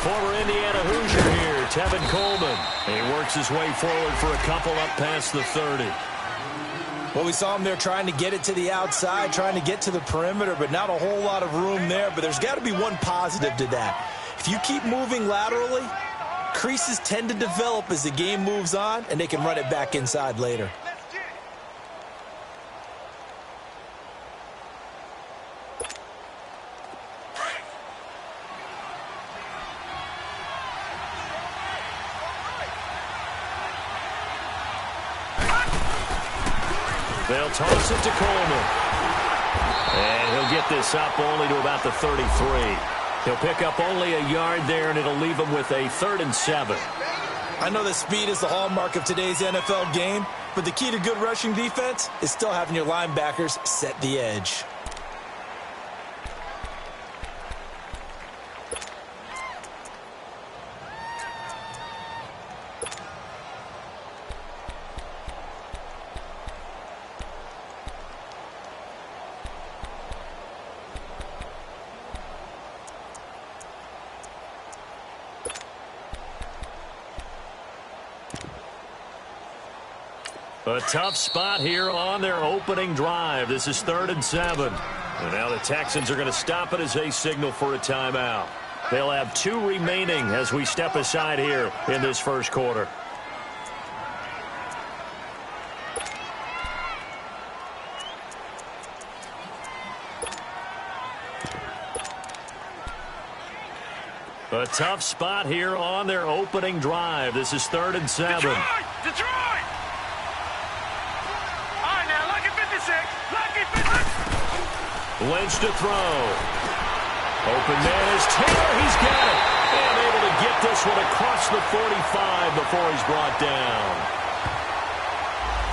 former Indiana Hoosier here, Tevin Coleman. He works his way forward for a couple up past the 30. Well, we saw him there trying to get it to the outside, trying to get to the perimeter, but not a whole lot of room there. But there's got to be one positive to that. If you keep moving laterally, creases tend to develop as the game moves on, and they can run it back inside later. They'll toss it to Coleman. And he'll get this up only to about the 33. He'll pick up only a yard there, and it'll leave him with a 3rd and 7. I know that speed is the hallmark of today's NFL game, but the key to good rushing defense is still having your linebackers set the edge. A tough spot here on their opening drive. This is 3rd and 7. And now the Texans are going to stop it as they signal for a timeout. They'll have 2 remaining as we step aside here in this first quarter. A tough spot here on their opening drive. This is 3rd and 7. Detroit! Lynch to throw. Open man is Taylor. He's got it. And able to get this one across the 45 before he's brought down.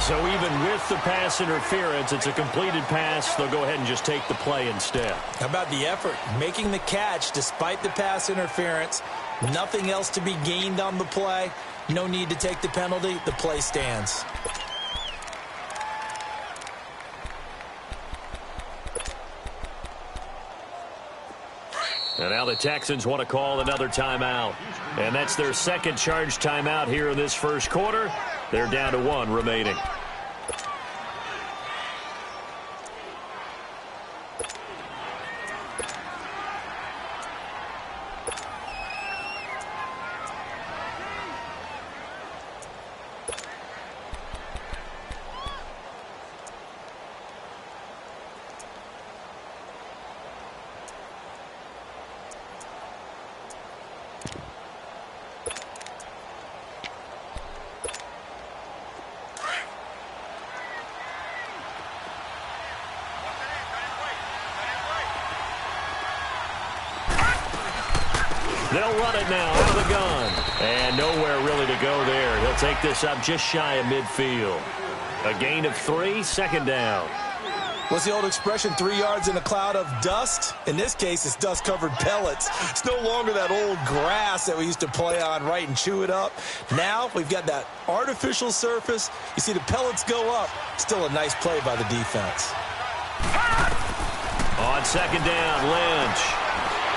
So even with the pass interference, it's a completed pass. They'll go ahead and just take the play instead. How about the effort? Making the catch despite the pass interference. Nothing else to be gained on the play. No need to take the penalty. The play stands. And now the Texans want to call another timeout. And that's their second charge timeout here in this first quarter. They're down to 1 remaining. They'll run it now out of the gun. And nowhere really to go there. He'll take this up just shy of midfield. A gain of 3, 2nd down. What's the old expression, 3 yards in a cloud of dust? In this case, it's dust-covered pellets. It's no longer that old grass that we used to play on, right, and chew it up. Now we've got that artificial surface. You see the pellets go up. Still a nice play by the defense. On 2nd down, Lynch.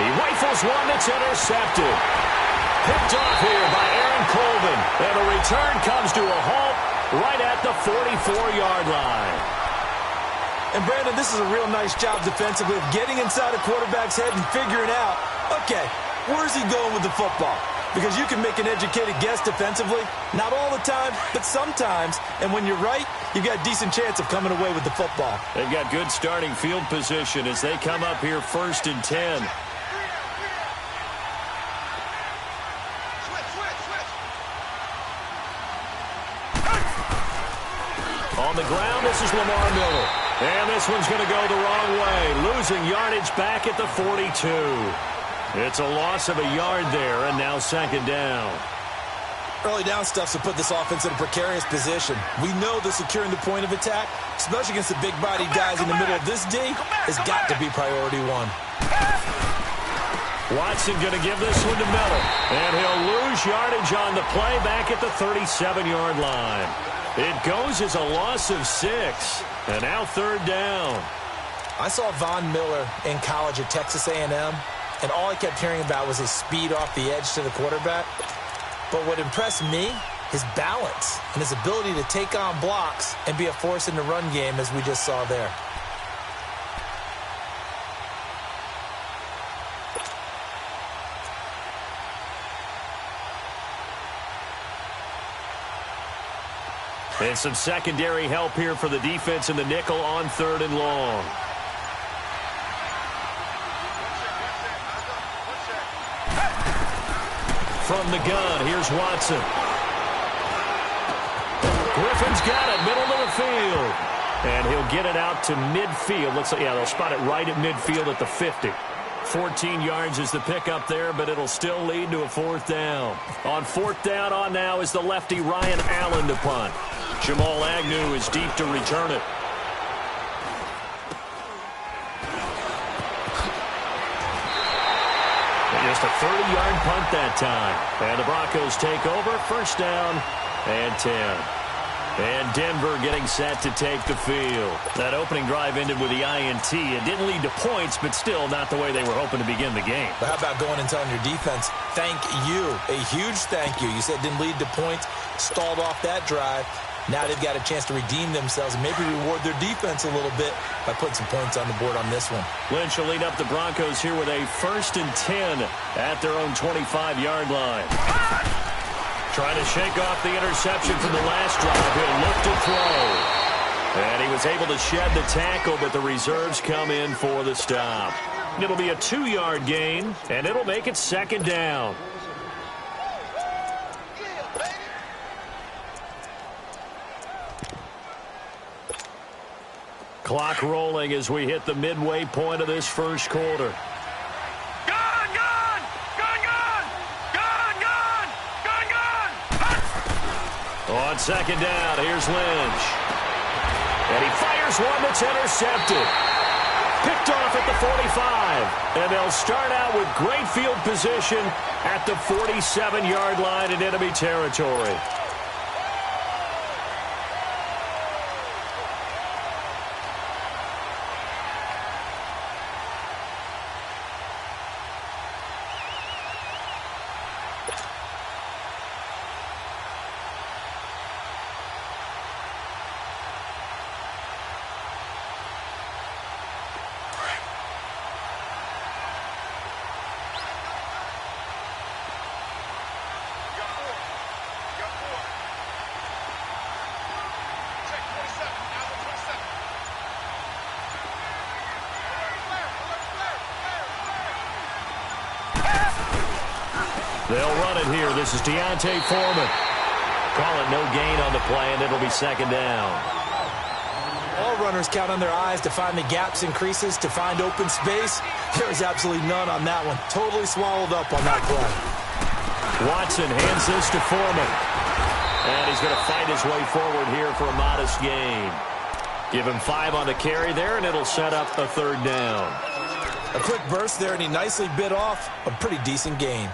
He rifles one that's intercepted. Picked off here by Aaron Coleman. And the return comes to a halt right at the 44-yard line. And, Brandon, this is a real nice job defensively of getting inside a quarterback's head and figuring out, okay, where's he going with the football? Because you can make an educated guess defensively. Not all the time, but sometimes. And when you're right, you've got a decent chance of coming away with the football. They've got good starting field position as they come up here 1st and 10. On the ground, this is Lamar Miller. And this one's going to go the wrong way. Losing yardage back at the 42. It's a loss of a yard there, and now 2nd down. Early down stuff to put this offense in a precarious position. We know that securing the point of attack, especially against the big-bodied guys in the middle of this D, has got to be priority 1. Watson going to give this one to Miller. And he'll lose yardage on the play back at the 37-yard line. It goes as a loss of 6. And now 3rd down. I saw Von Miller in college at Texas A&M. and all I kept hearing about was his speed off the edge to the quarterback. But what impressed me, his balance and his ability to take on blocks and be a force in the run game, as we just saw there. And some secondary help here for the defense in the nickel on 3rd and long. From the gun, here's Watson. Griffin's got it, middle of the field. And he'll get it out to midfield. They'll spot it right at midfield at the 50. 14 yards is the pickup there, but it'll still lead to a 4th down. On 4th down on now is the lefty Ryan Allen to punt. Jamal Agnew is deep to return it. Just a 30-yard punt that time. And the Broncos take over. 1st down and 10. And Denver getting set to take the field. That opening drive ended with the INT. It didn't lead to points, but still not the way they were hoping to begin the game. But how about going and telling your defense, thank you, a huge thank you. You said it didn't lead to points, stalled off that drive. Now they've got a chance to redeem themselves and maybe reward their defense a little bit by putting some points on the board on this one. Lynch will lead up the Broncos here with a 1st and 10 at their own 25-yard line. Trying to shake off the interception from the last drive. He'll look to throw. And he was able to shed the tackle, but the reserves come in for the stop. It'll be a 2-yard gain, and it'll make it 2nd down. Clock rolling as we hit the midway point of this 1st quarter. On 2nd down, here's Lynch. And he fires one that's intercepted. Picked off at the 45. And they'll start out with great field position at the 47-yard line in enemy territory. They'll run it here. This is Deontay Foreman. Call it no gain on the play, and it'll be 2nd down. All runners count on their eyes to find the gaps and creases, to find open space. There is absolutely none on that one. Totally swallowed up on that play. Watson hands this to Foreman. And he's going to fight his way forward here for a modest gain. Give him 5 on the carry there, and it'll set up a 3rd down. A quick burst there, and he nicely bit off a pretty decent gain.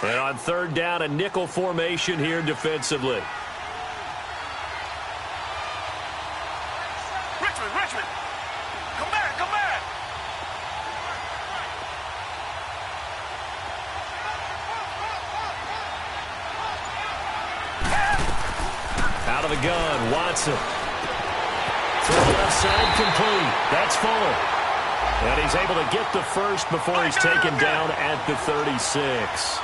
And on 3rd down, a nickel formation here defensively. Richmond! Come back! Out of the gun, Watson. Throw left side complete. That's Fuller. And he's able to get the first before he's taken down at the 36.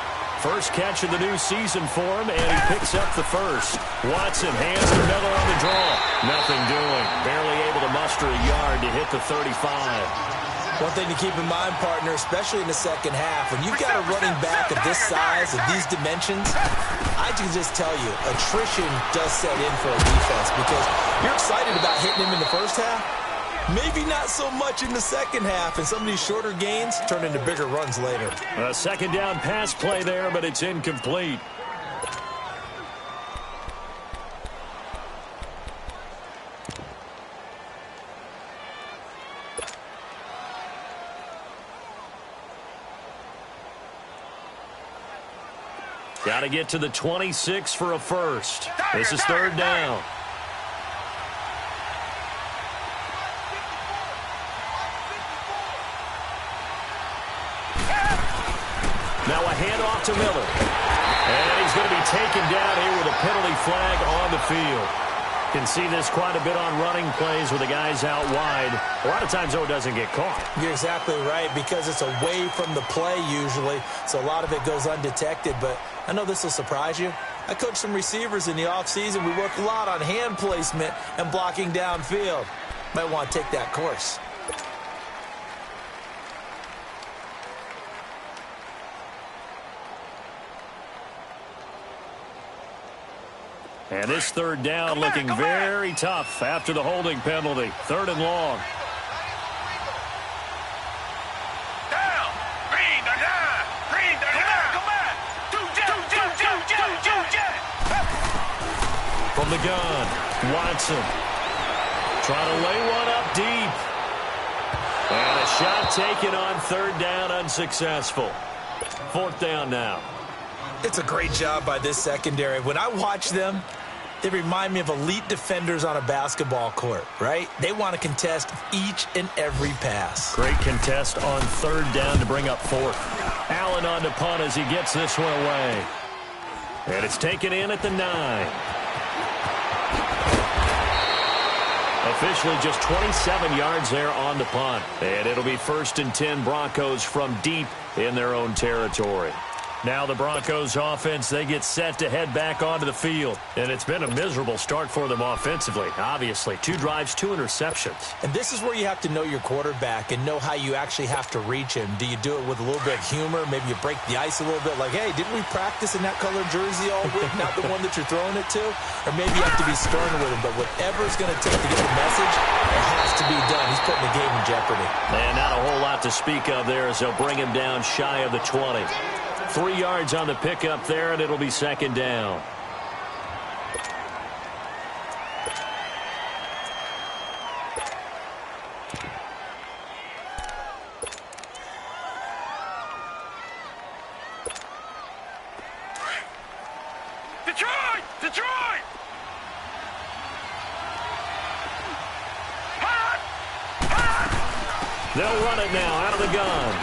First catch of the new season for him, and he picks up the first. Watson hands to Miller on the draw. Nothing doing. Barely able to muster a yard to hit the 35. One thing to keep in mind, partner, especially in the second half, when you've got a running back of this size, of these dimensions, I can just tell you, attrition does set in for a defense because you're excited about hitting him in the first half. Maybe not so much in the second half, and some of these shorter gains turn into bigger runs later. A 2nd down pass play there, but it's incomplete. Got to get to the 26 for a first. This is third down. Now a handoff to Miller. And he's going to be taken down here with a penalty flag on the field. Can see this quite a bit on running plays with the guys out wide. A lot of times, though, it doesn't get caught. You're exactly right, because it's away from the play usually, so a lot of it goes undetected. But I know this will surprise you. I coached some receivers in the offseason. We work a lot on hand placement and blocking downfield. Might want to take that course. And this third down looking very tough after the holding penalty. Third and long. Down. Green, they're down. Green, they're down. Come back. Two-jet. From the gun, Watson. Trying to lay one up deep. And a shot taken on third down, unsuccessful. Fourth down now. It's a great job by this secondary. When I watch them, they remind me of elite defenders on a basketball court, right? They want to contest each and every pass. Great contest on third down to bring up fourth. Allen on the punt as he gets this one away. And it's taken in at the 9. Officially just 27 yards there on the punt. And it'll be 1st and 10 Broncos from deep in their own territory. Now the Broncos offense, they get set to head back onto the field. And it's been a miserable start for them offensively, obviously. 2 drives, 2 interceptions. And this is where you have to know your quarterback and know how you actually have to reach him. Do you do it with a little bit of humor? Maybe you break the ice a little bit like, hey, didn't we practice in that colored jersey all week? Not the one that you're throwing it to? Or maybe you have to be stern with him. But whatever it's going to take to get the message, it has to be done. He's putting the game in jeopardy. And not a whole lot to speak of there as they'll bring him down shy of the 20. 3 yards on the pickup there, and it'll be second down. Detroit! They'll run it now out of the gun.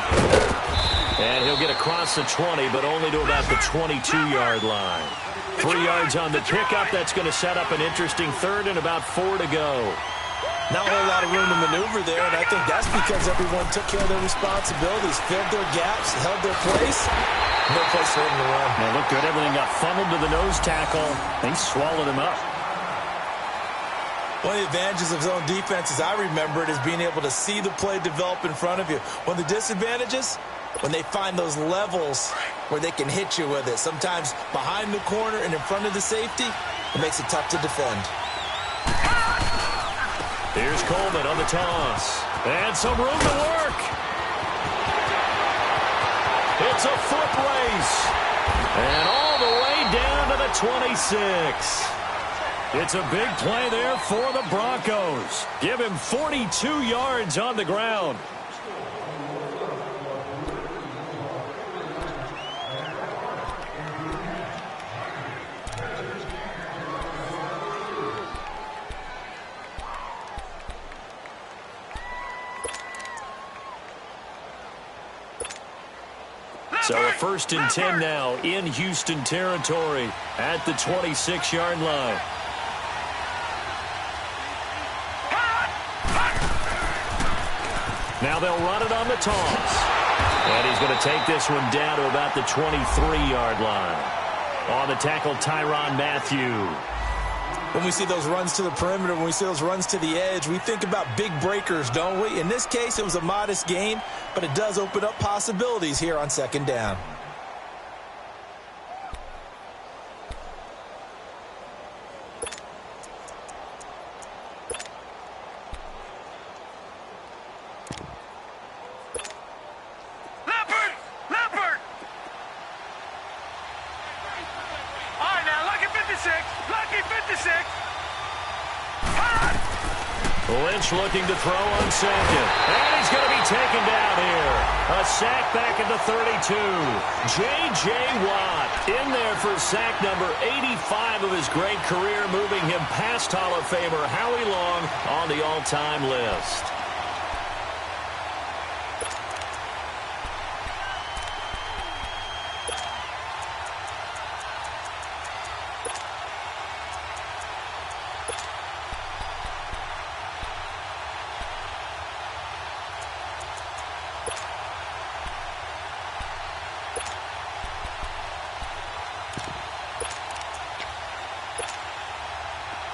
And he'll get across the 20, but only to about the 22-yard line. 3 yards on the pickup. That's going to set up an interesting third and about 4 to go. Not a whole lot of room to maneuver there, and I think that's because everyone took care of their responsibilities, filled their gaps, held their place. No place for him to run. It looked good. Everything got funneled to the nose tackle. They swallowed him up. One of the advantages of zone defense, as I remember it, is being able to see the play develop in front of you. One of the disadvantages, when they find those levels where they can hit you with it. Sometimes behind the corner and in front of the safety, it makes it tough to defend. Here's Coleman on the toss. And some room to work. It's a foot race. And all the way down to the 26. It's a big play there for the Broncos. Give him 42 yards on the ground. So a 1st and 10 now in Houston territory at the 26-yard line. Now they'll run it on the toss. And he's going to take this one down to about the 23-yard line. On the tackle, Tyrann Mathieu. When we see those runs to the perimeter, when we see those runs to the edge, we think about big breakers, don't we? In this case, it was a modest gain, but it does open up possibilities here on second down. Lynch looking to throw on second. And he's going to be taken down here. A sack back at the 32. J.J. Watt in there for sack number 85 of his great career, moving him past Hall of Famer Howie Long on the all-time list.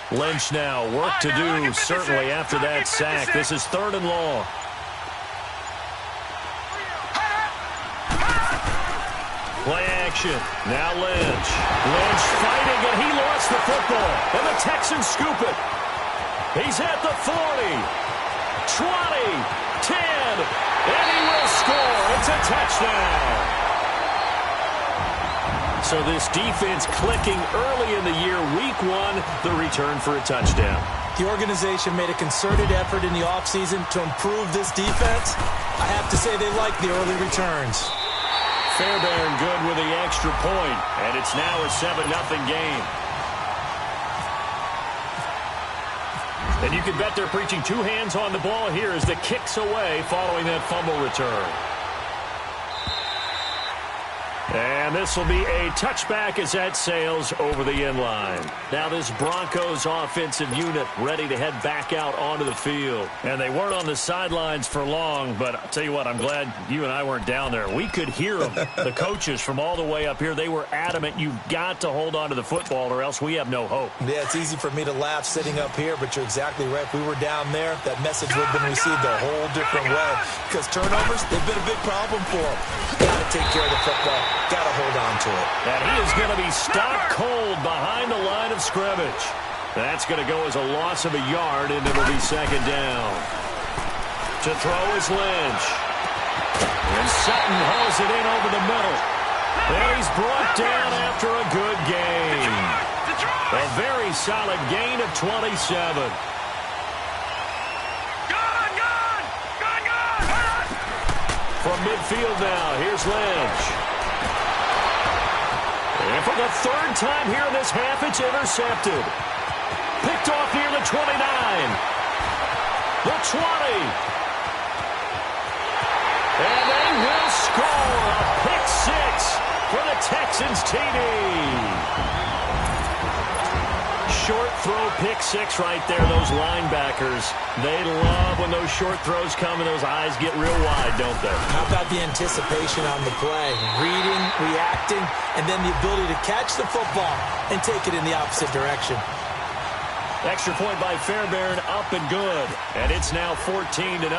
Lynch now, work to do, certainly after that sack. This is 3rd and long. Play action. Now Lynch. Lynch fighting, and he lost the football. And the Texans scoop it. He's at the 40, 20, 10, and he will score. It's a touchdown. So this defense clicking early in the year, week 1, the return for a touchdown. The organization made a concerted effort in the offseason to improve this defense. I have to say they like the early returns. Fairbairn good with the extra point, and it's now a 7-0 game. And you can bet they're preaching 2 hands on the ball here as the kick's away following that fumble return. And this will be a touchback as that sails over the end line. Now this Broncos offensive unit ready to head back out onto the field. And they weren't on the sidelines for long, but I'll tell you what, I'm glad you and I weren't down there. We could hear them, the coaches from all the way up here. They were adamant, you've got to hold on to the football or else we have no hope. Yeah, it's easy for me to laugh sitting up here, but you're exactly right. If we were down there, that message would have been received a whole different way. Because turnovers, they've been a big problem for them. Got to take care of the football. Got to hold on to it. And he is going to be stopped cold behind the line of scrimmage. That's going to go as a loss of a yard, and it'll be 2nd down. To throw is Lynch. And Sutton hauls it in over the middle. And he's brought down after a good gain. A very solid gain of 27. From midfield now, here's Lynch. And for the 3rd time here in this half, it's intercepted. Picked off near the 29. The 20. And they will score a pick 6 for the Texans TD. Short throw pick 6 right there. Those linebackers, they love when those short throws come and those eyes get real wide, don't they? How about the anticipation on the play? Reading, reacting, and then the ability to catch the football and take it in the opposite direction. Extra point by Fairbairn, up and good. And it's now 14-0.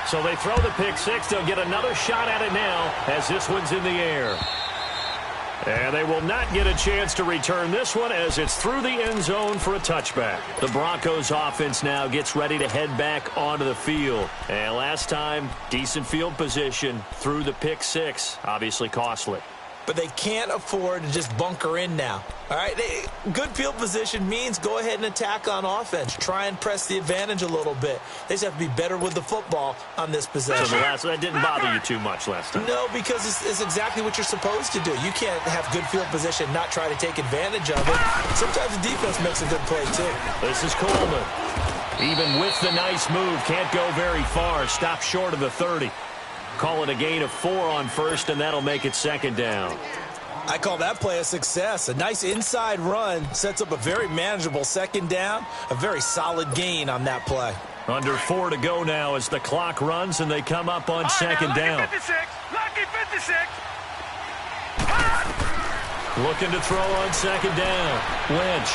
So they throw the pick 6. They'll get another shot at it now as this one's in the air. And they will not get a chance to return this one as it's through the end zone for a touchback. The Broncos offense now gets ready to head back onto the field. And last time, decent field position through the pick 6, obviously costly. But they can't afford to just bunker in now. All right, good field position means go ahead and attack on offense. Try and press the advantage a little bit. They just have to be better with the football on this possession. So that didn't bother you too much last time? No, because it's exactly what you're supposed to do. You can't have good field position, not try to take advantage of it. Sometimes the defense makes a good play, too. This is Coleman. Even with the nice move, can't go very far. Stop short of the 30. Call it a gain of 4 on 1st, and that'll make it 2nd down. I call that play a success. A nice inside run sets up a very manageable 2nd down. A very solid gain on that play. Under 4 to go now as the clock runs, and they come up on 2nd down. Lucky 56. Looking to throw on 2nd down. Lynch.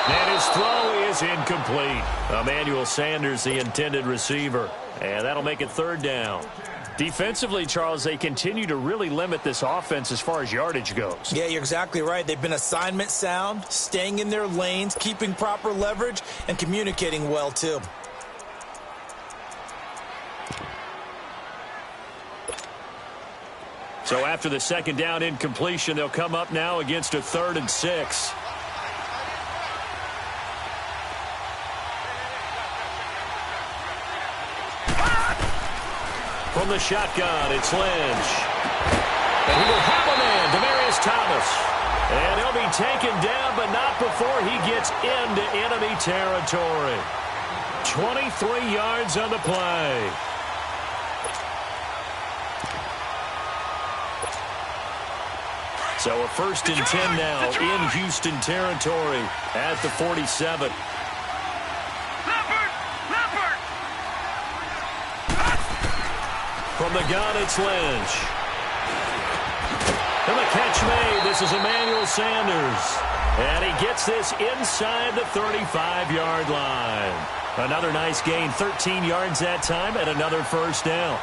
And his throw is incomplete. Emmanuel Sanders, the intended receiver. And that'll make it 3rd down. Defensively, Charles, they continue to really limit this offense as far as yardage goes. Yeah, you're exactly right. They've been assignment sound, staying in their lanes, keeping proper leverage, and communicating well, too. So after the 2nd down incompletion, they'll come up now against a 3rd and 6. From the shotgun, it's Lynch. And he will have a man, Demaryius Thomas. And he'll be taken down, but not before he gets into enemy territory. 23 yards on the play. So a 1st and 10 now in Houston territory at the 47. From the gun, it's Lynch. And the catch made. This is Emmanuel Sanders. And he gets this inside the 35-yard line. Another nice gain, 13 yards that time, and another 1st down.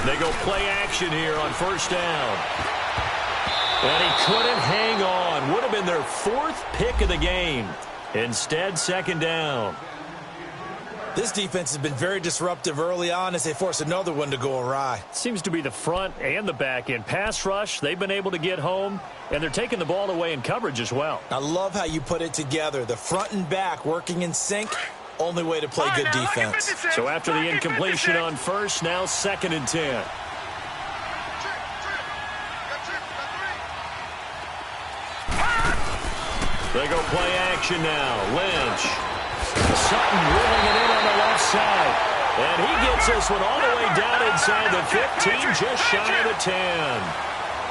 They go play action here on 1st down. And he couldn't hang on. Would have been their 4th pick of the game. Instead, 2nd down. This defense has been very disruptive early on as they force another one to go awry. Seems to be the front and the back end. Pass rush, they've been able to get home, and they're taking the ball away in coverage as well. I love how you put it together. The front and back working in sync. Only way to play good defense. So after the incompletion on 1st, now 2nd and 10. They go play action now. Lynch. Sutton rolling it in on the left side. And he gets this one all the way down inside the 15, just shy of the 10.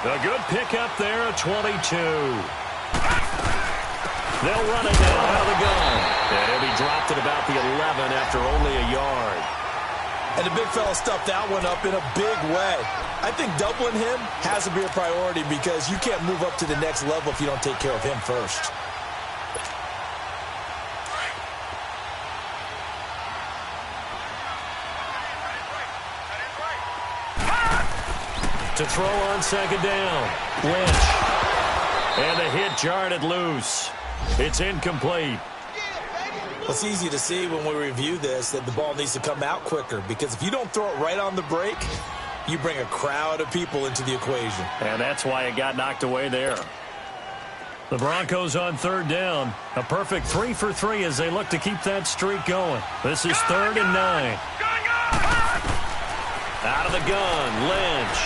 A good pickup there at 22. They'll run it now out of the gun. And he'll be dropped at about the 11 after only a yard. And the big fella stuffed that one up in a big way. I think doubling him has to be a priority because you can't move up to the next level if you don't take care of him first. To throw on 2nd down. Lynch. And the hit jarred it loose. It's incomplete. It's easy to see when we review this that the ball needs to come out quicker because if you don't throw it right on the break, you bring a crowd of people into the equation. And that's why it got knocked away there. The Broncos on 3rd down. A perfect 3 for 3 as they look to keep that streak going. This is 3rd and 9. Out of the gun, Lynch.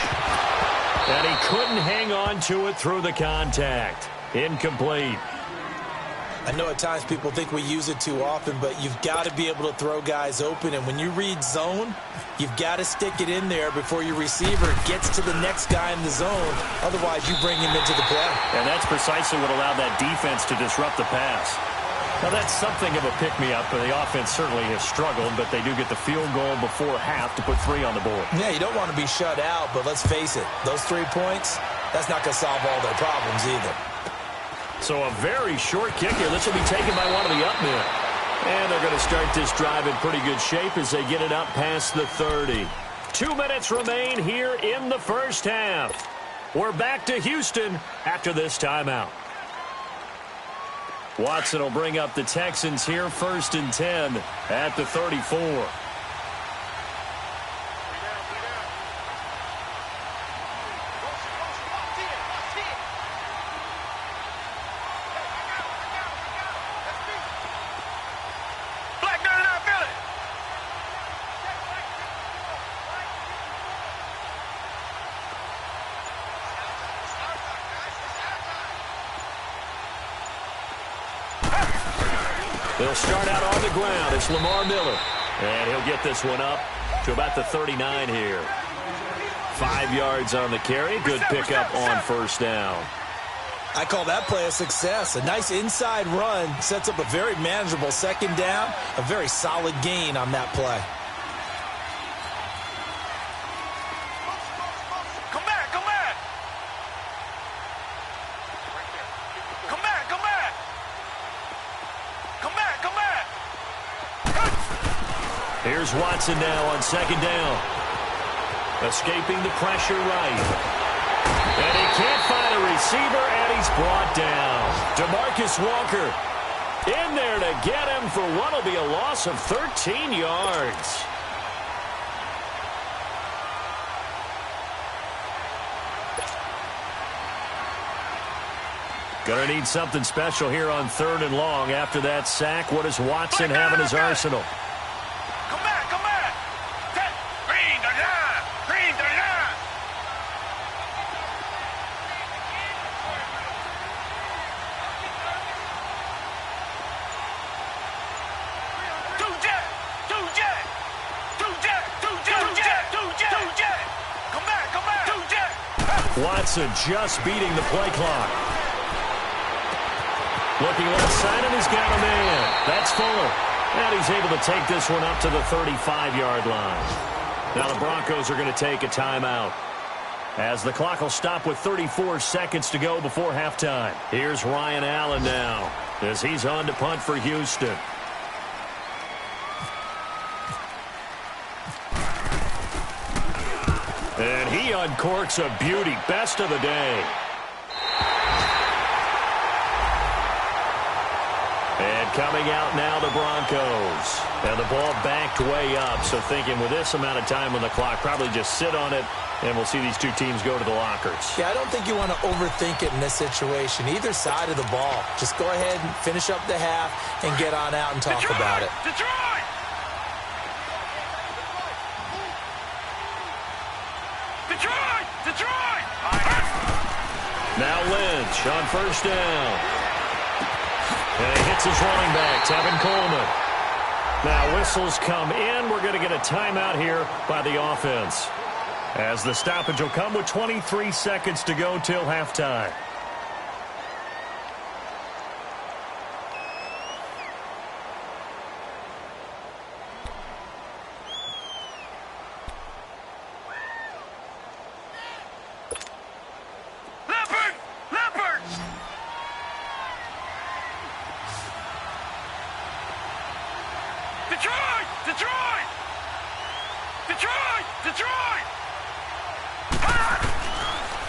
And he couldn't hang on to it through the contact. Incomplete. I know at times people think we use it too often, but you've got to be able to throw guys open. And when you read zone, you've got to stick it in there before your receiver gets to the next guy in the zone. Otherwise, you bring him into the play. And that's precisely what allowed that defense to disrupt the pass. Now, that's something of a pick-me-up. The offense certainly has struggled, but they do get the field goal before half to put 3 on the board. Yeah, you don't want to be shut out, but let's face it, those 3 points, that's not going to solve all their problems either. So a very short kick here. This will be taken by one of the up men. And they're going to start this drive in pretty good shape as they get it up past the 30. 2 minutes remain here in the 1st half. We're back to Houston after this timeout. Watson will bring up the Texans here, 1st and 10 at the 34. They'll start out on the ground. It's Lamar Miller. And he'll get this one up to about the 39 here. 5 yards on the carry. Good pickup on 1st down. I call that play a success. A nice inside run sets up a very manageable 2nd down. A very solid gain on that play. Here's Watson now on 2nd down. Escaping the pressure right. And he can't find a receiver, and he's brought down. DeMarcus Walker in there to get him for what will be a loss of 13 yards. Going to need something special here on 3rd and long. After that sack, what does Watson have in his arsenal? Come back, come back. Green the line. Green the line. Two jet. Two jet. Two jet. Two jet. Two jet. Two jet. Two jet. Come back, come back. Two jet. Watson just beating the play clock. Looking left side, and he's got a man. That's Fuller. And he's able to take this one up to the 35-yard line. Now the Broncos are going to take a timeout, as the clock will stop with 34 seconds to go before halftime. Here's Ryan Allen now, as he's on to punt for Houston. And he uncorks a beauty. Best of the day. And coming out now, the Broncos. And the ball backed way up, so thinking with this amount of time on the clock, probably just sit on it, and we'll see these two teams go to the lockers. Yeah, I don't think you want to overthink it in this situation. Either side of the ball. Just go ahead and finish up the half and get on out and talk about it. Detroit! Detroit! Detroit! Now Lynch on 1st down. And he hits his running back, Tevin Coleman. Now whistles come in. We're going to get a timeout here by the offense, as the stoppage will come with 23 seconds to go till halftime. Detroit! Detroit! Detroit! Detroit!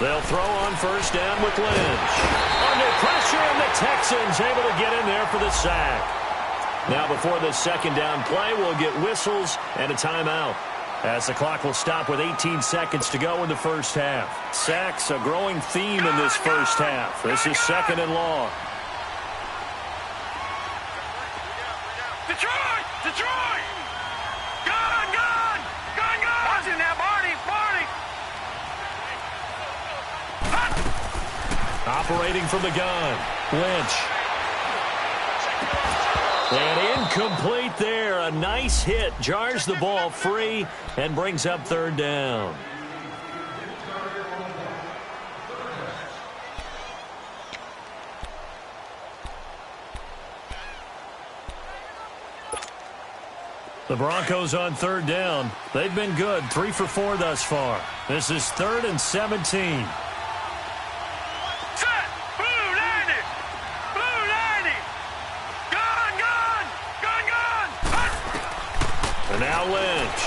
They'll throw on 1st down with Lynch. Under pressure, and the Texans able to get in there for the sack. Now before this 2nd down play, we'll get whistles and a timeout, as the clock will stop with 18 seconds to go in the first half. Sacks, a growing theme in this first half. This is 2nd and long. Detroit! Detroit! Gun! Gun! Gun! Gun! Watch it now, Barney! Barney! Operating from the gun, Lynch. And incomplete there. A nice hit. Jars the ball free and brings up 3rd down. The Broncos on 3rd down. They've been good. 3 for 4 thus far. This is 3rd and 17. Set! Blue 90! Blue 90! Gun! Gun! Gun! Gun! And now Lynch.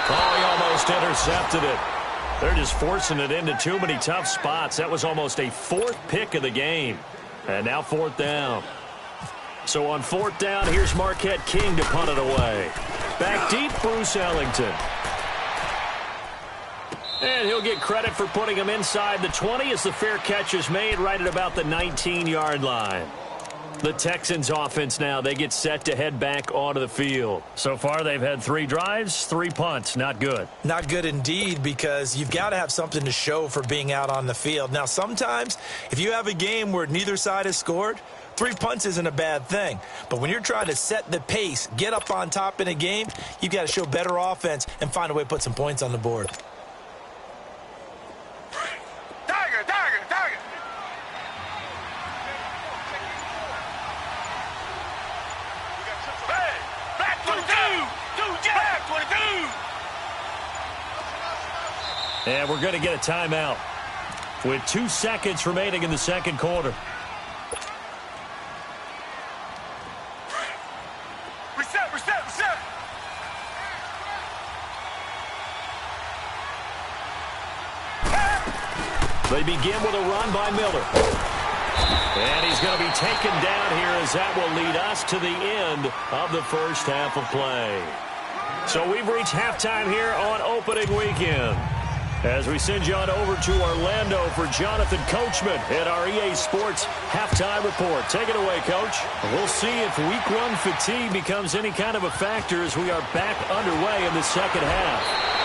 Oh, he almost intercepted it. They're just forcing it into too many tough spots. That was almost a 4th pick of the game. And now 4th down. So on 4th down, here's Marquette King to punt it away. Back deep, Bruce Ellington. And he'll get credit for putting him inside the 20 as the fair catch is made right at about the 19-yard line. The Texans offense now, they get set to head back onto the field. So far, they've had 3 drives, 3 punts. Not good. Not good indeed, because you've got to have something to show for being out on the field. Now, sometimes, if you have a game where neither side has scored, 3 punts isn't a bad thing. But when you're trying to set the pace, get up on top in a game, you've got to show better offense and find a way to put some points on the board. Tiger! Tiger! Tiger! Hey! Black 22! 2 Jack! 22! And we're going to get a timeout with 2 seconds remaining in the 2nd quarter. Reset! Reset! Reset! They begin with a run by Miller. And he's going to be taken down here as that will lead us to the end of the first half of play. So we've reached halftime here on opening weekend. As we send you on over to Orlando for Jonathan Coachman in our EA Sports halftime report. Take it away, Coach. We'll see if week one fatigue becomes any kind of a factor as we are back underway in the second half.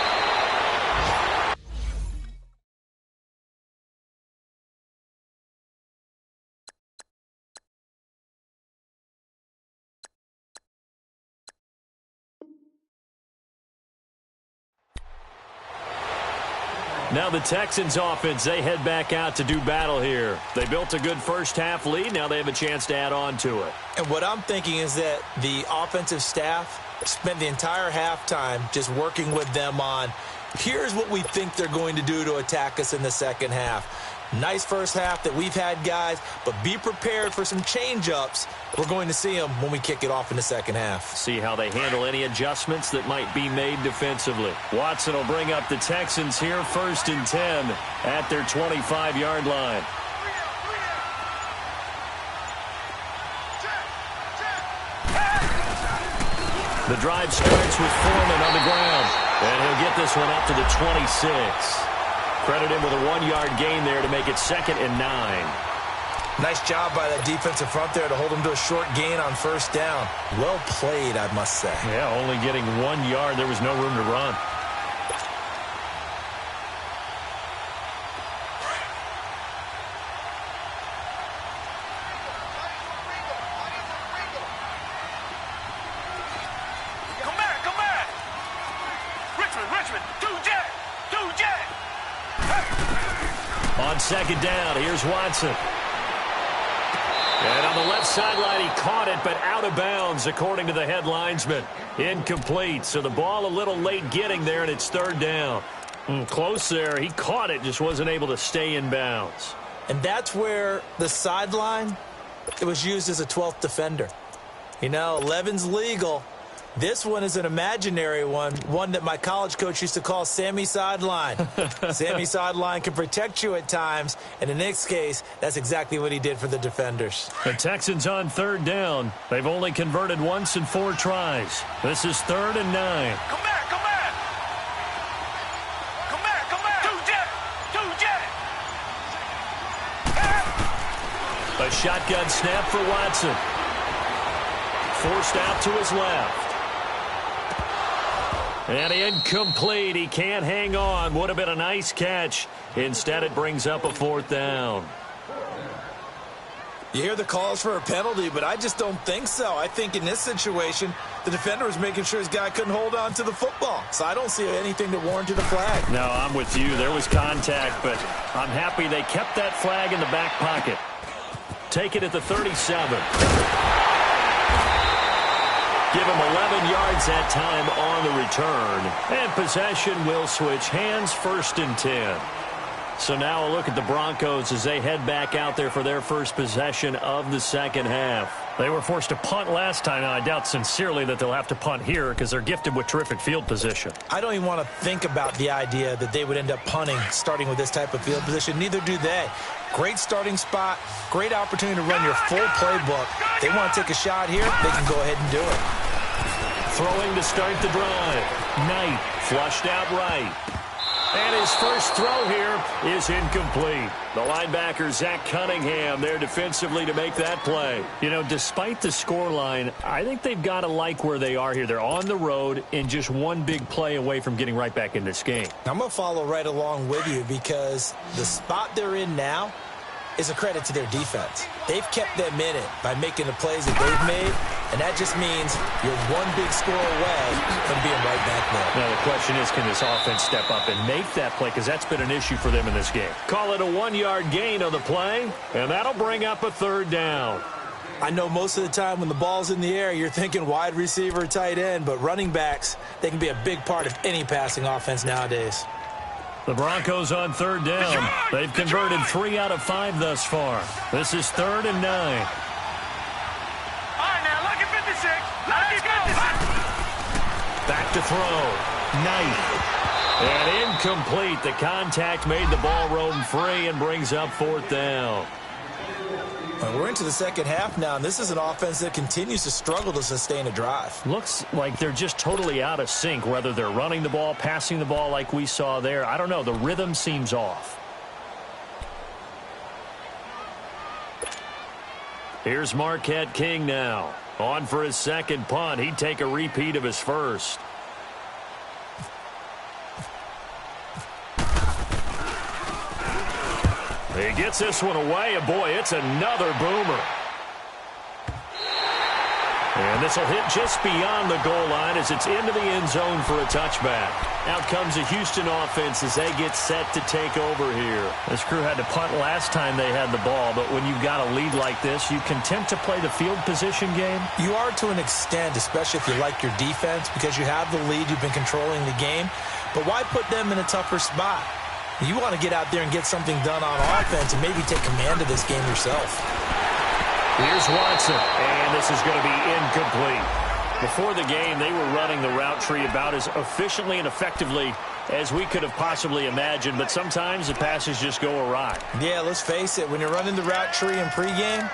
Now the Texans offense, they head back out to do battle here. They built a good first half lead. Now they have a chance to add on to it. And what I'm thinking is that the offensive staff spent the entire halftime just working with them on, here's what we think they're going to do to attack us in the second half. Nice first half that we've had, guys, but be prepared for some change-ups. We're going to see them when we kick it off in the second half. See how they handle any adjustments that might be made defensively. Watson will bring up the Texans here, 1st and 10 at their 25-yard line. The drive starts with Foreman on the ground, and he'll get this one up to the 26. Credit him with a 1-yard gain there to make it 2nd and 9. Nice job by that defensive front there to hold him to a short gain on first down. Well played, I must say. Yeah, only getting 1 yard. There was no room to run. Come back. Richmond, two jet. On 2nd down, here's Watson. And on the left sideline, he caught it, but out of bounds, according to the head linesman. Incomplete, so the ball a little late getting there, and it's 3rd down. Close there. He caught it, just wasn't able to stay in bounds. And that's where the sideline, it was used as a 12th defender. You know, 11's legal. This one is an imaginary one that my college coach used to call Sammy Sideline. Sammy Sideline can protect you at times, and in this case, that's exactly what he did for the defenders. The Texans on 3rd down. They've only converted once in 4 tries. This is 3rd and 9. Come back. A shotgun snap for Watson. Forced out to his left. And incomplete. He can't hang on. Would have been a nice catch. Instead, it brings up a 4th down. You hear the calls for a penalty, but I just don't think so. I think in this situation, the defender was making sure his guy couldn't hold on to the football. So I don't see anything that warranted a flag. No, I'm with you. There was contact, but I'm happy they kept that flag in the back pocket. Take it at the 37. Give him 11 yards that time on the return. And possession will switch hands, 1st and 10. So now a look at the Broncos as they head back out there for their first possession of the second half. They were forced to punt last time, and I doubt sincerely that they'll have to punt here because they're gifted with terrific field position. I don't even want to think about the idea that they would end up punting starting with this type of field position. Neither do they. Great starting spot, great opportunity to run your full playbook. They want to take a shot here, they can go ahead and do it. Throwing to start the drive. Knight flushed out right. And his first throw here is incomplete. The linebacker, Zach Cunningham, there defensively to make that play. You know, despite the scoreline, I think they've got to like where they are here. They're on the road and just one big play away from getting right back in this game. I'm going to follow right along with you because the spot they're in now is a credit to their defense. They've kept them in it by making the plays that they've made, and that just means you're one big score away from being right back there. Now, the question is, can this offense step up and make that play? Because that's been an issue for them in this game. Call it a 1-yard gain on the play, and that'll bring up a 3rd down. I know most of the time when the ball's in the air, you're thinking wide receiver, tight end, but running backs, they can be a big part of any passing offense nowadays. The Broncos on 3rd down. They've converted 3 out of 5 thus far. This is 3rd and 9. All right, now, look at 56. Let's go. Back to throw. Knight. And incomplete. The contact made the ball roam free and brings up 4th down. We're into the second half now, and this is an offense that continues to struggle to sustain a drive. Looks like they're just totally out of sync, whether they're running the ball, passing the ball like we saw there. I don't know. The rhythm seems off. Here's Marquette King now. On for his second punt. He'd take a repeat of his first. He gets this one away, and boy, it's another boomer. And this will hit just beyond the goal line as it's into the end zone for a touchback. Out comes the Houston offense as they get set to take over here. This crew had to punt last time they had the ball, but when you've got a lead like this, you content to play the field position game? You are to an extent, especially if you like your defense, because you have the lead, you've been controlling the game. But why put them in a tougher spot? You want to get out there and get something done on offense and maybe take command of this game yourself. Here's Watson, and this is going to be incomplete. Before the game, they were running the route tree about as efficiently and effectively as we could have possibly imagined, but sometimes the passes just go awry. Yeah, let's face it, when you're running the route tree in pregame,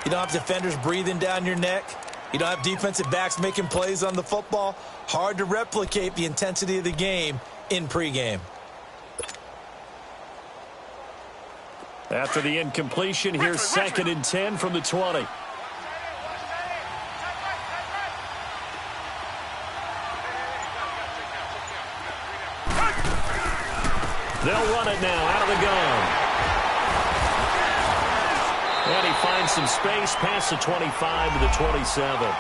you don't have defenders breathing down your neck. You don't have defensive backs making plays on the football. Hard to replicate the intensity of the game in pregame. After the incompletion, here's 2nd and 10 from the 20. They'll run it now out of the gun. And he finds some space past the 25 to the 27.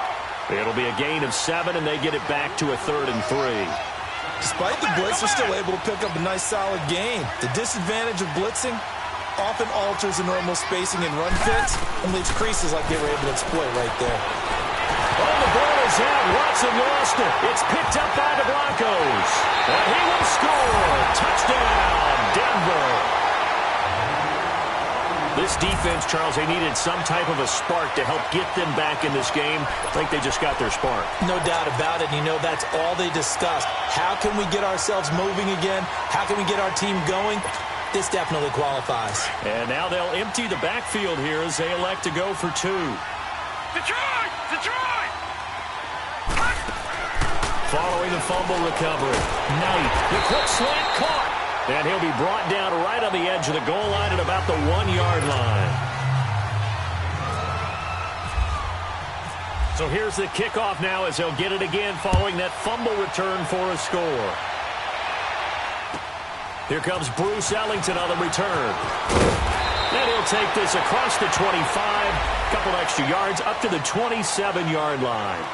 It'll be a gain of 7, and they get it back to a 3rd and 3. Despite the blitz, they're still able to pick up a nice solid gain. The disadvantage of blitzing often alters the normal spacing and run fits and leaves creases like they were able to exploit right there. Oh, the ball is out. Watson lost it. It's picked up by the Broncos. And he will score. Touchdown, Denver. This defense, Charles, they needed some type of a spark to help get them back in this game. I think they just got their spark. No doubt about it. You know, that's all they discussed. How can we get ourselves moving again? How can we get our team going? This definitely qualifies. And now they'll empty the backfield here as they elect to go for 2. Detroit! Detroit! Following the fumble recovery. Knight, the quick slant caught. And he'll be brought down right on the edge of the goal line at about the 1-yard line. So here's the kickoff now as they'll get it again following that fumble return for a score. Here comes Bruce Ellington on the return. And he'll take this across the 25, a couple extra yards up to the 27-yard line.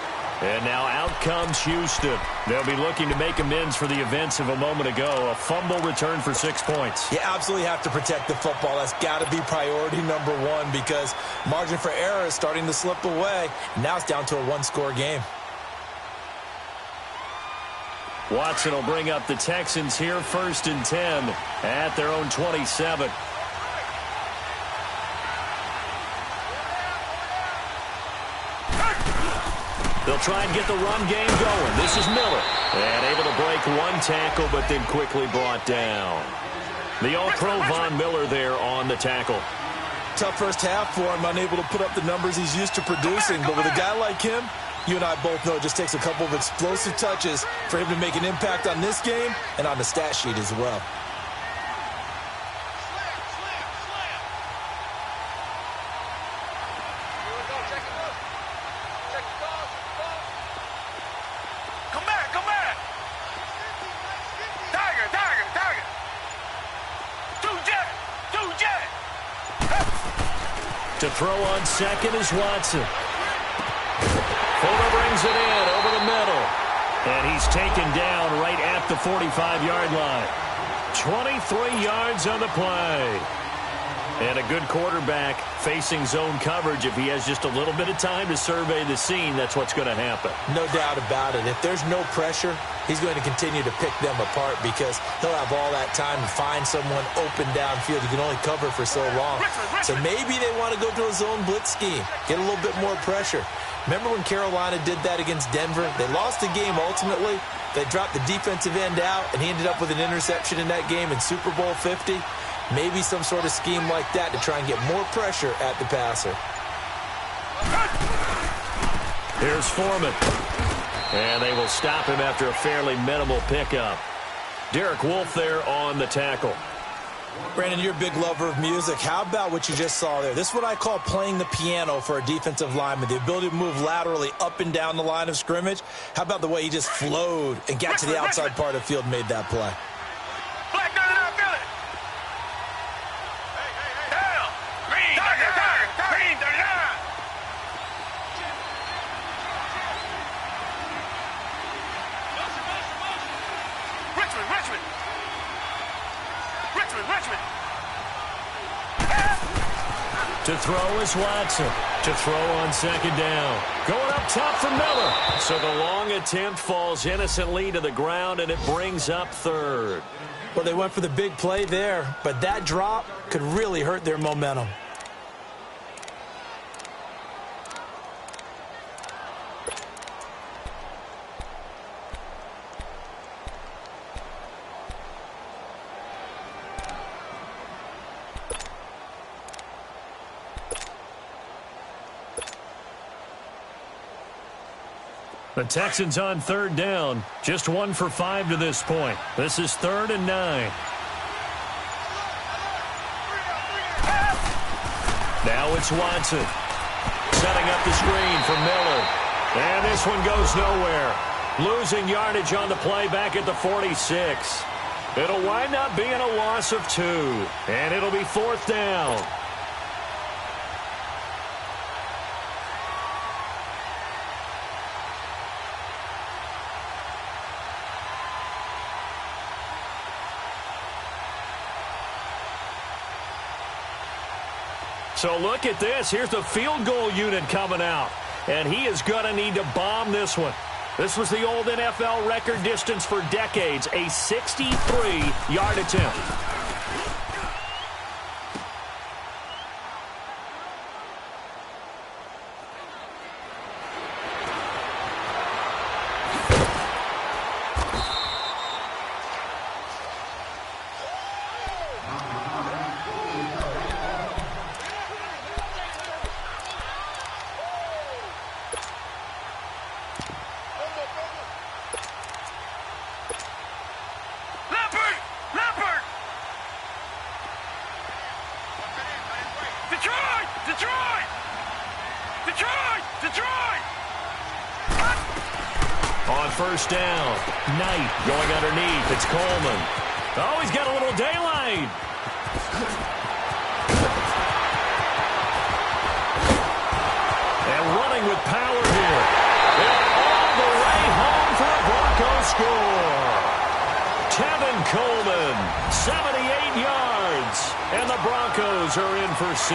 And now out comes Houston. They'll be looking to make amends for the events of a moment ago. A fumble return for 6 points. You absolutely have to protect the football. That's got to be priority number 1 because margin for error is starting to slip away. Now it's down to a 1-score game. Watson will bring up the Texans here, 1st and 10 at their own 27. They'll try and get the run game going. This is Miller. And able to break 1 tackle, but then quickly brought down. The All-Pro Von Miller there on the tackle. Tough first half for him, unable to put up the numbers he's used to producing. But with a guy like him, you and I both know it just takes a couple of explosive touches for him to make an impact on this game and on the stat sheet as well. Come back, come back! Tiger, tiger, tiger! 2-jet, 2-jet! To throw on second is Watson. Fuller brings it in over the middle. And he's taken down right at the 45-yard line. 23 yards on the play. And a good quarterback facing zone coverage. If he has just a little bit of time to survey the scene, that's what's going to happen. No doubt about it. If there's no pressure, he's going to continue to pick them apart because he'll have all that time to find someone open downfield. You can only cover for so long. So maybe they want to go to a zone blitz scheme, get a little bit more pressure. Remember when Carolina did that against Denver? They lost the game ultimately, They dropped the defensive end out, and he ended up with an interception in that game in Super Bowl 50. Maybe some sort of scheme like that to try and get more pressure at the passer. Here's Foreman. And they will stop him after a fairly minimal pickup. Derek Wolfe there on the tackle. Brandon, you're a big lover of music. How about what you just saw there? This is what I call playing the piano for a defensive lineman, the ability to move laterally up and down the line of scrimmage. How about the way he just flowed and got to the outside part of the field and made that play? Black, no, no, feel it. Down. Green, green, down. Richmond. To throw is Watson. To throw on second down. Going up top for Miller. So the long attempt falls innocently to the ground, and it brings up third. Well, they went for the big play there, but that drop could really hurt their momentum. The Texans on third down. Just 1 for 5 to this point. This is 3rd and 9. Now it's Watson. Setting up the screen for Miller. And this one goes nowhere. Losing yardage on the play back at the 46. It'll wind up being a loss of 2. And it'll be 4th down. So look at this. Here's the field goal unit coming out. And he is going to need to bomb this one. This was the old NFL record distance for decades, a 63-yard attempt. On first down, Knight going underneath. It's Coleman. Oh, he's got a little daylight. And running with power here. And all the way home for a Broncos score. Tevin Coleman, 78 yards. And the Broncos are in for 6.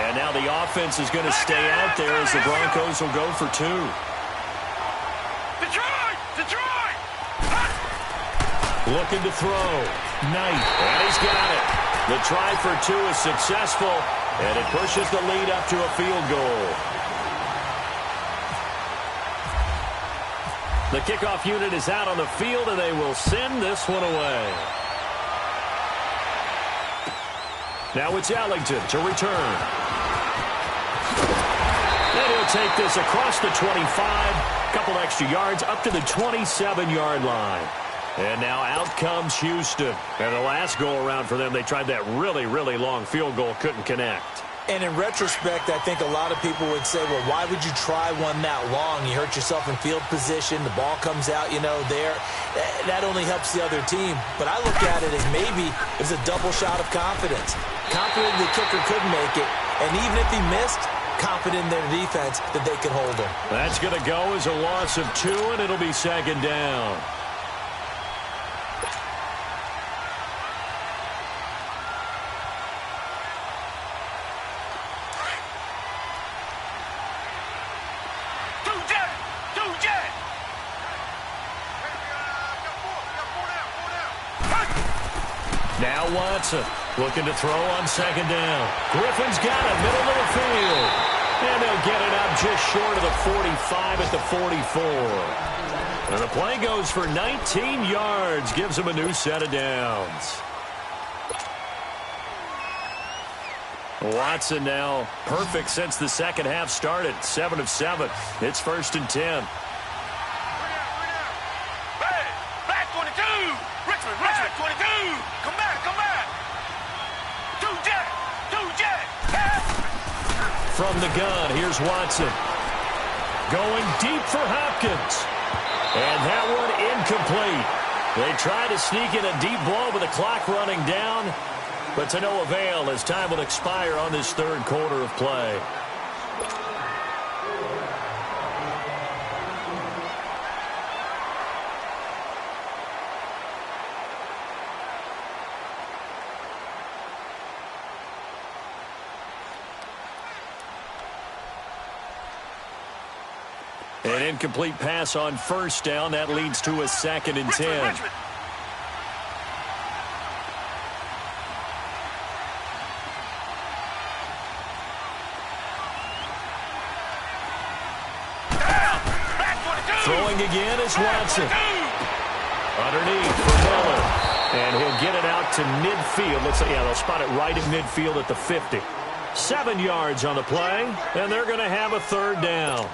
And now the offense is going to stay out there as the Broncos will go for 2. Detroit! Looking to throw. Knight. And he's got it. The try for 2 is successful, and it pushes the lead up to a field goal. The kickoff unit is out on the field, and they will send this one away. Now it's Ellington to return. And he'll take this across the 25. Couple extra yards up to the 27-yard line. And now out comes Houston. And the last go-around for them, they tried that really, really long field goal, couldn't connect. And in retrospect, I think a lot of people would say, well, why would you try one that long? You hurt yourself in field position. The ball comes out, there. That only helps the other team. But I look at it as maybe it's a double shot of confidence. Confident the kicker could make it. And even if he missed, confident in their defense that they can hold him. That's going to go as a loss of 2, and it'll be 2nd down. Now Watson looking to throw on 2nd down. Griffin's got it, middle of the field. And they'll get it out just short of the 45 at the 44. And the play goes for 19 yards, gives him a new set of downs. Watson now perfect since the second half started. 7 of 7. It's 1st and 10. Hey, back 22. Richmond, 22. Come back. Two jet. From the gun, here's Watson. Going deep for Hopkins. And that one incomplete. They try to sneak in a deep ball with the clock running down, but to no avail as time will expire on this third quarter of play. An incomplete pass on first down. That leads to a 2nd and 10. Richmond. Throwing again is Watson. Underneath for Miller. And he'll get it out to midfield. Looks like, they'll spot it right at midfield at the 50. 7 yards on the play, and they're going to have a 3rd down.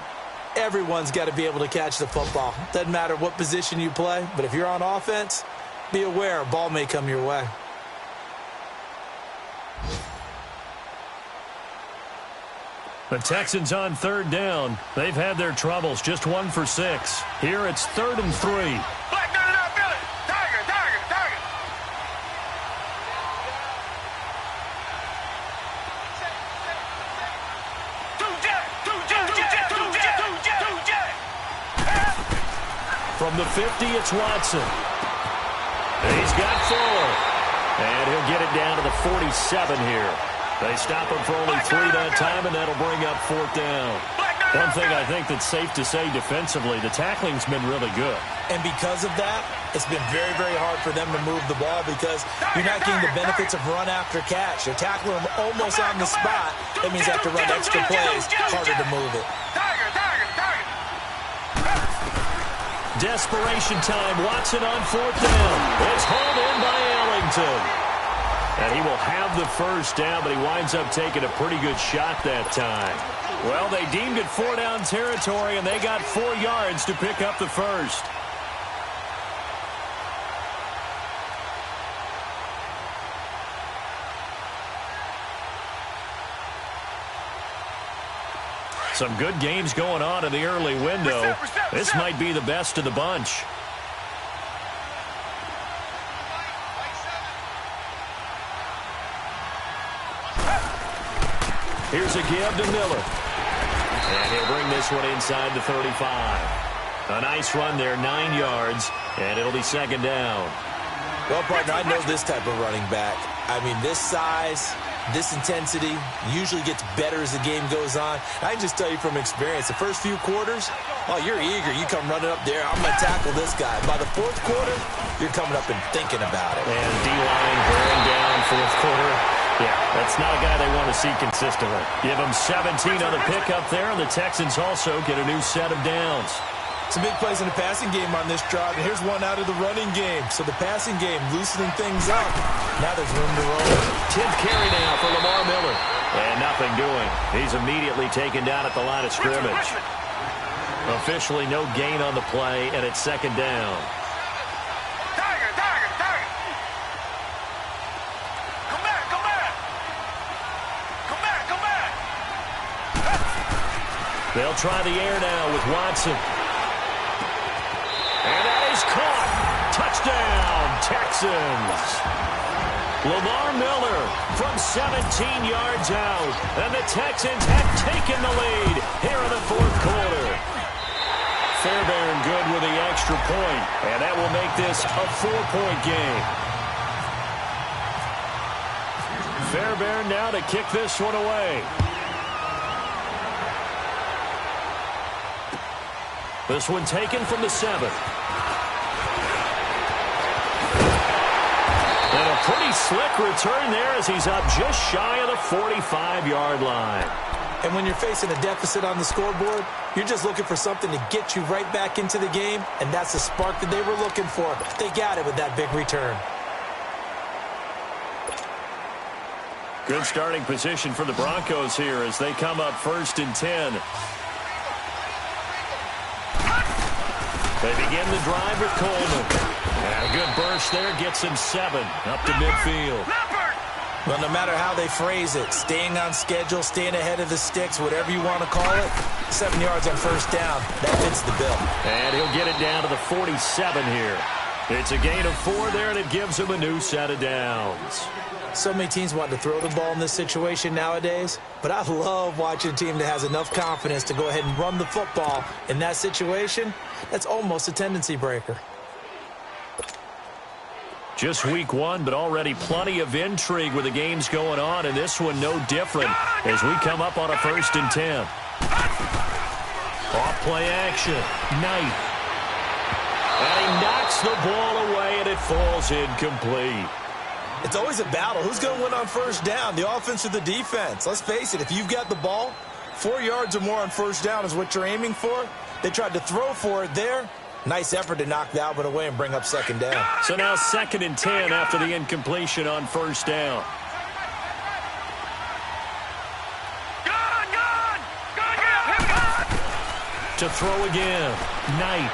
Everyone's got to be able to catch the football. Doesn't matter what position you play, but if you're on offense, be aware a ball may come your way. The Texans on 3rd down. They've had their troubles, just 1 for 6. Here it's 3rd and 3. Black 99 Billy. Tiger. Two jet. From the 50, it's Watson. He's got 4. And he'll get it down to the 47 here. They stop him for only 3 that time, and that'll bring up 4th down. One thing I think that's safe to say defensively, the tackling's been really good. And because of that, it's been very, very hard for them to move the ball because you're not getting the benefits of run after catch. You're tackling them almost on the spot. That means you have to run extra plays, harder to move it. Desperation time. Watson on 4th down. It's hauled in by Ellington. And he will have the 1st down, but he winds up taking a pretty good shot that time. Well, they deemed it 4-down territory, and they got 4 yards to pick up the 1st. Some good games going on in the early window. This might be the best of the bunch. Here's a give to Miller. And he'll bring this one inside the 35. A nice run there, 9 yards, and it'll be 2nd down. Well, partner, I know this type of running back. I mean, this size, this intensity usually gets better as the game goes on. I can just tell you from experience, the first few quarters, oh, you're eager. You come running up there, I'm going to tackle this guy. By the 4th quarter, you're coming up and thinking about it. And D-line wearing down 4th quarter. Yeah, that's not a guy they want to see consistently. Give him 17 on the pickup there, and the Texans also get a new set of downs. Some big plays in the passing game on this drive, and here's one out of the running game. So the passing game loosening things up. Now there's room to roll. 10th carry now for Lamar Miller. And nothing doing. He's immediately taken down at the line of scrimmage. Officially no gain on the play, and it's 2nd down. They'll try the air now with Watson. And that is caught. Touchdown, Texans. Lamar Miller from 17 yards out. And the Texans have taken the lead here in the 4th quarter. Fairbairn good with the extra point. And that will make this a 4-point game. Fairbairn now to kick this one away. This one taken from the 7th. And a pretty slick return there as he's up just shy of the 45-yard line. And when you're facing a deficit on the scoreboard, you're just looking for something to get you right back into the game, and that's the spark that they were looking for. They got it with that big return. Good starting position for the Broncos here as they come up 1st and 10. They begin the drive with Coleman. And a good burst there gets him 7 up to midfield. Well, no matter how they phrase it, staying on schedule, staying ahead of the sticks, whatever you want to call it, 7 yards on 1st down, that fits the bill. And he'll get it down to the 47 here. It's a gain of 4 there, and it gives him a new set of downs. So many teams want to throw the ball in this situation nowadays, but I love watching a team that has enough confidence to go ahead and run the football. In that situation, that's almost a tendency breaker. Just week 1, but already plenty of intrigue with the games going on, and this one no different as we come up on a 1st and 10. Off play action. Knight. And he knocks the ball away, and it falls incomplete. It's always a battle. Who's going to win on 1st down, the offense or the defense? Let's face it, if you've got the ball, 4 yards or more on 1st down is what you're aiming for. They tried to throw for it there. Nice effort to knock that one away and bring up 2nd down. So now 2nd and 10 after the incompletion on 1st down. To throw again. Knight.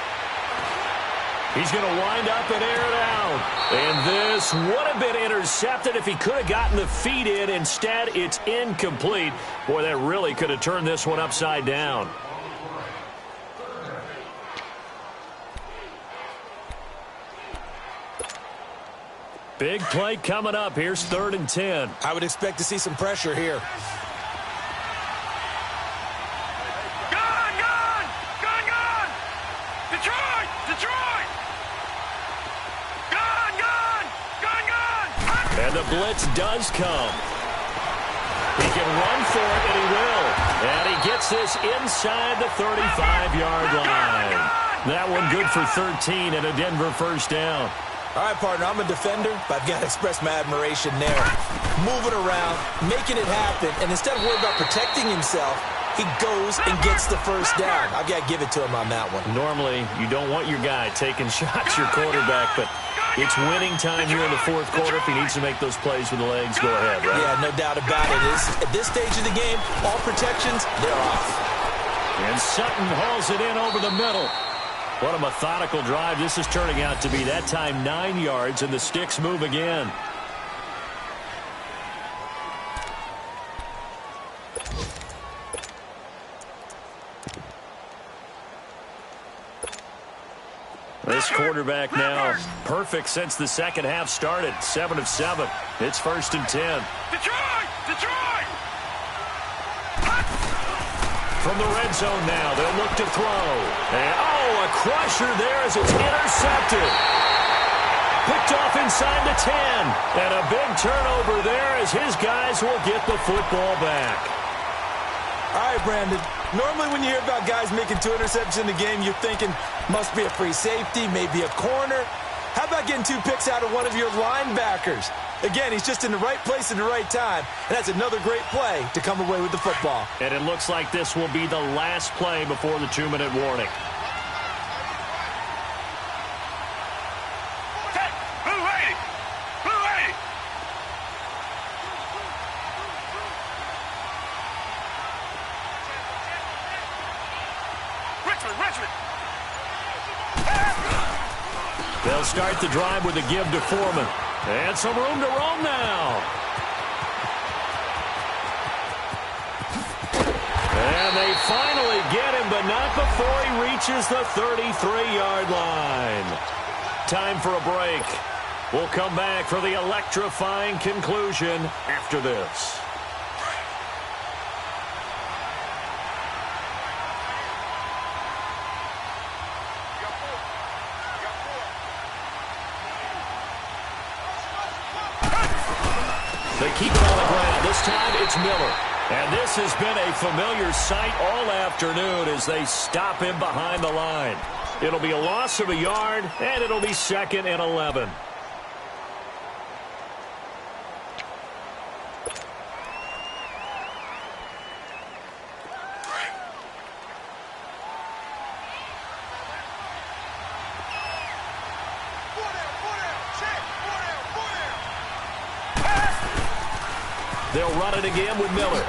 He's going to wind up and air it out. And this would have been intercepted if he could have gotten the feet in. Instead, it's incomplete. Boy, that really could have turned this one upside down. Big play coming up. Here's 3rd and 10. I would expect to see some pressure here. And the blitz does come. He can run for it, and he will. And he gets this inside the 35-yard line. That one good for 13 and a Denver 1st down. All right, partner, I'm a defender, but I've got to express my admiration there. Moving around, making it happen, and instead of worrying about protecting himself, he goes and gets the 1st down. I've got to give it to him on that one. Normally, you don't want your guy taking shots, your quarterback, but it's winning time here in the 4th quarter. If he needs to make those plays with the legs, go ahead, right? Yeah, no doubt about it. At this stage of the game, all protections, they're off. And Sutton hauls it in over the middle. What a methodical drive this is turning out to be. That time 9 yards, and the sticks move again. This quarterback now perfect since the 2nd half started. 7 of 7. It's 1st and 10. Detroit! Detroit! From the red zone now, they'll look to throw. And, a crusher there as it's intercepted. Picked off inside the 10. And a big turnover there as his guys will get the football back. All right, Brandon. Normally when you hear about guys making 2 interceptions in the game, you're thinking must be a free safety, maybe a corner. How about getting 2 picks out of one of your linebackers? Again, he's just in the right place at the right time, and that's another great play to come away with the football. And it looks like this will be the last play before the 2-minute warning. They'll start the drive with a give to Foreman. And some room to roam now. And they finally get him, but not before he reaches the 33-yard line. Time for a break. We'll come back for the electrifying conclusion after this. They keep it on the ground. This time it's Miller. And this has been a familiar sight all afternoon as they stop him behind the line. It'll be a loss of a yard, and it'll be 2nd and 11. They'll run it again with Miller.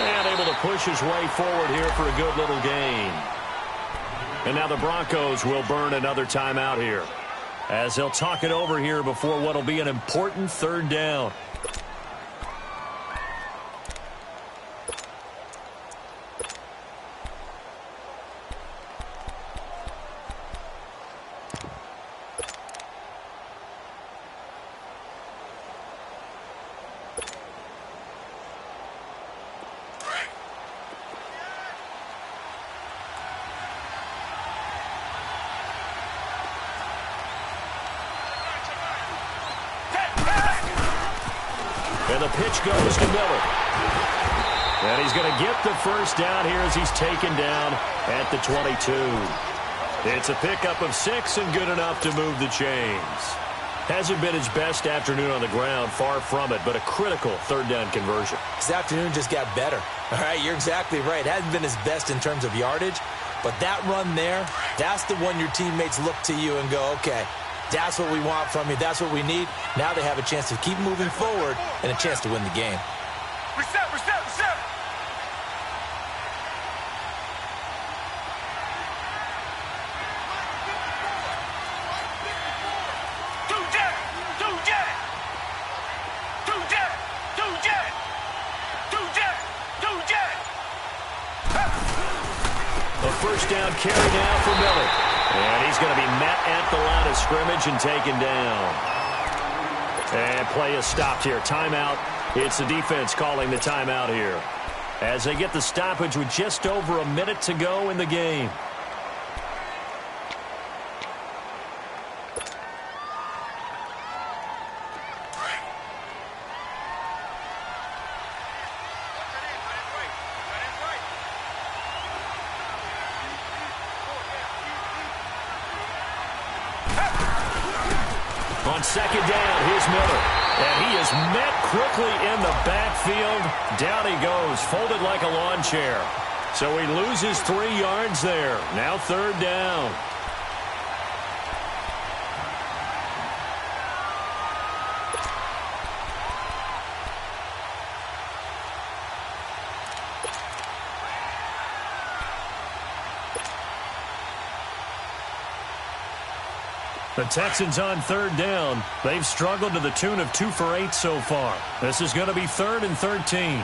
And able to push his way forward here for a good little gain. And now the Broncos will burn another timeout here, as they'll talk it over here before what will be an important third down. And the pitch goes to Miller. And he's going to get the first down here as he's taken down at the 22. It's a pickup of 6 and good enough to move the chains. Hasn't been his best afternoon on the ground, far from it, but a critical third down conversion. His afternoon just got better. All right, you're exactly right. Hasn't been his best in terms of yardage, but that run there, that's the one your teammates look to you and go, okay, that's what we want from you. That's what we need. Now they have a chance to keep moving forward and a chance to win the game. Reset, reset, reset. Two jet, two jet. Two jet, two jet. Two jet, two jet. A first down carry now for Miller. And he's going to be met at the line of scrimmage and taken down. And play is stopped here. Timeout. It's the defense calling the timeout here, as they get the stoppage with just over a minute to go in the game. On second down, here's Miller. And he is met quickly in the backfield. Down he goes, folded like a lawn chair. So he loses 3 yards there. Now third down. The Texans on third down. They've struggled to the tune of 2 for 8 so far. This is going to be 3rd and 13.